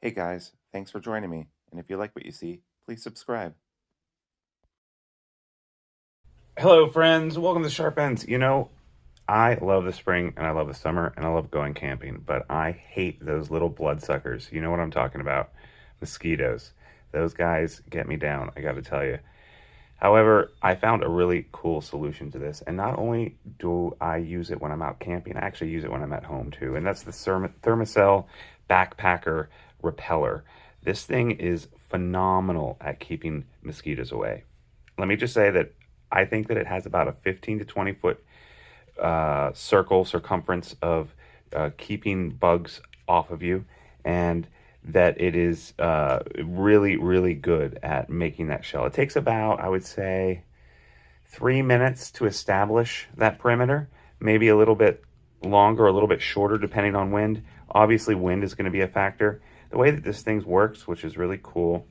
Hey guys, thanks for joining me, and if you like what you see, please subscribe. Hello, friends. Welcome to Sharp Ends. I love the spring and I love the summer and I love going camping, but I hate those little bloodsuckers. You know what I'm talking about? Mosquitoes. Those guys get me down, I got to tell you. However, I found a really cool solution to this, and not only do I use it when I'm out camping, I actually use it when I'm at home too, and that's the ThermaCELL Backpacker Repeller. This thing is phenomenal at keeping mosquitoes away. Let me just say that I think that it has about a 15 to 20 foot circumference of keeping bugs off of you, and that it is really, really good at making that shell. It takes about, I would say, 3 minutes to establish that perimeter, maybe a little bit longer, a little bit shorter, depending on wind. Obviously, wind is going to be a factor. The way that this thing works, which is really cool,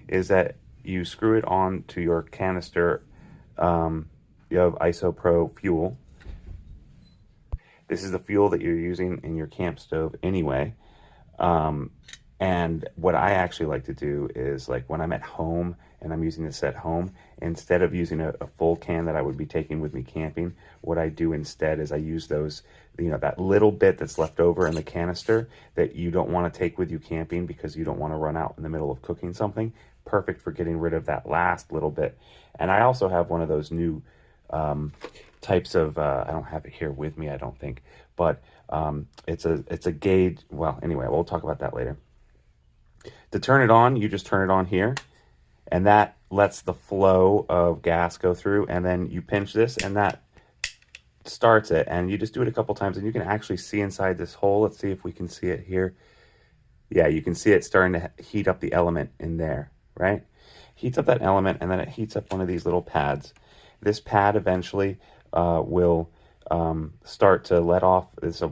is that you screw it on to your canister of isopro fuel. This is the fuel that you're using in your camp stove anyway. Um, and what I actually like to do is, like, when I'm at home and I'm using this at home, instead of using a full can that I would be taking with me camping, what I do instead is I use those, that little bit that's left over in the canister that you don't want to take with you camping because you don't want to run out in the middle of cooking something. Perfect for getting rid of that last little bit. And I also have one of those new types of, I don't have it here with me, I don't think, but it's a gauge. Well, anyway, we'll talk about that later. To turn it on, you just turn it on here, and that lets the flow of gas go through, and then you pinch this and that starts it, and you just do it a couple times, and you can actually see inside this hole. Let's see if we can see it here. Yeah, you can see it starting to heat up the element in there, right? Heats up that element, and then it heats up one of these little pads. This pad eventually will start to let off. It's a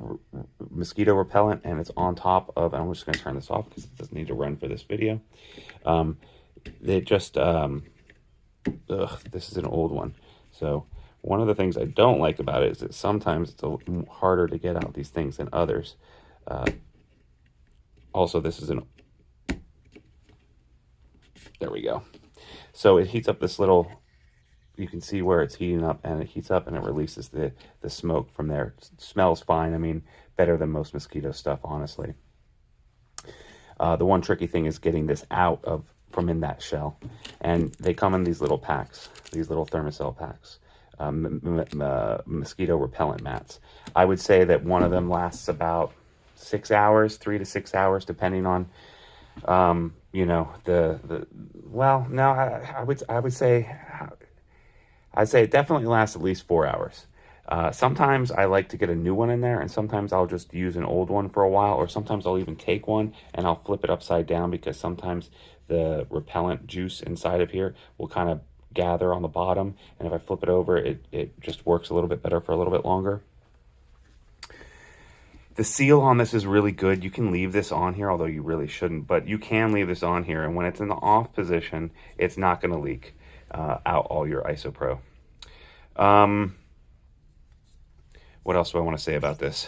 mosquito repellent, and it's on top of, and I'm just going to turn this off because it doesn't need to run for this video. It just, this is an old one. So one of the things I don't like about it is that sometimes it's a little harder to get out these things than others. Also, this is there we go. So it heats up this little, you can see where it's heating up, and it heats up and it releases the smoke from there. It smells fine. I mean, better than most mosquito stuff, honestly. The one tricky thing is getting this out of from in that shell. And they come in these little packs, these little ThermaCELL packs, mosquito repellent mats. I would say that one of them lasts about 6 hours, 3 to 6 hours, depending on well, no, I would say it definitely lasts at least 4 hours. Sometimes I like to get a new one in there, and sometimes I'll just use an old one for a while, or sometimes I'll even take one and I'll flip it upside down, because sometimes the repellent juice inside of here will kind of gather on the bottom, and if I flip it over, it just works a little bit better for a little bit longer. The seal on this is really good. You can leave this on here, although you really shouldn't, but you can leave this on here, and when it's in the off position, it's not going to leak out all your isopro. What else do I want to say about this?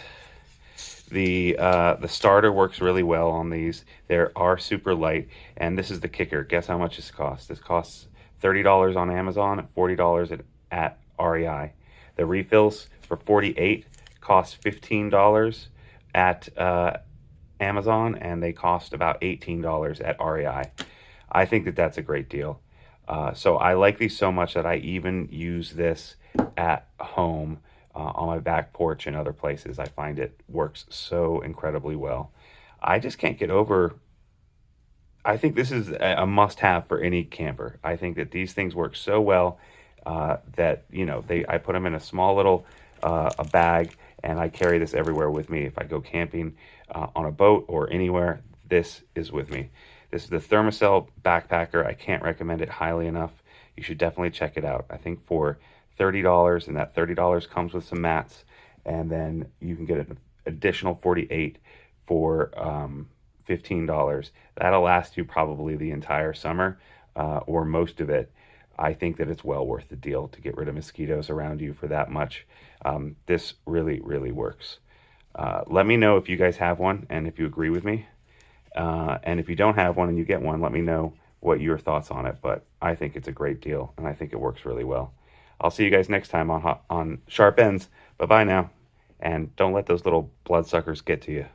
The starter works really well on these. They are super light, and this is the kicker. Guess how much this costs? This costs $30 on Amazon, $40 at REI. The refills for $48 cost $15 at Amazon, and they cost about $18 at REI. I think that that's a great deal. So I like these so much that I even use this at home, on my back porch and other places. I find it works so incredibly well. I just can't get over. I think this is a must-have for any camper. I think that these things work so well that I put them in a small little a bag, and I carry this everywhere with me. If I go camping on a boat or anywhere, this is with me. This is the ThermaCELL Backpacker. I can't recommend it highly enough. You should definitely check it out. I think for $30, and that $30 comes with some mats, and then you can get an additional $48 for $15. That'll last you probably the entire summer, or most of it. I think that it's well worth the deal to get rid of mosquitoes around you for that much. This really, really works. Let me know if you guys have one and if you agree with me. And if you don't have one and you get one, let me know what your thoughts on it. But I think it's a great deal, and I think it works really well. I'll see you guys next time on Sharp Ends. Bye bye now, and don't let those little bloodsuckers get to you.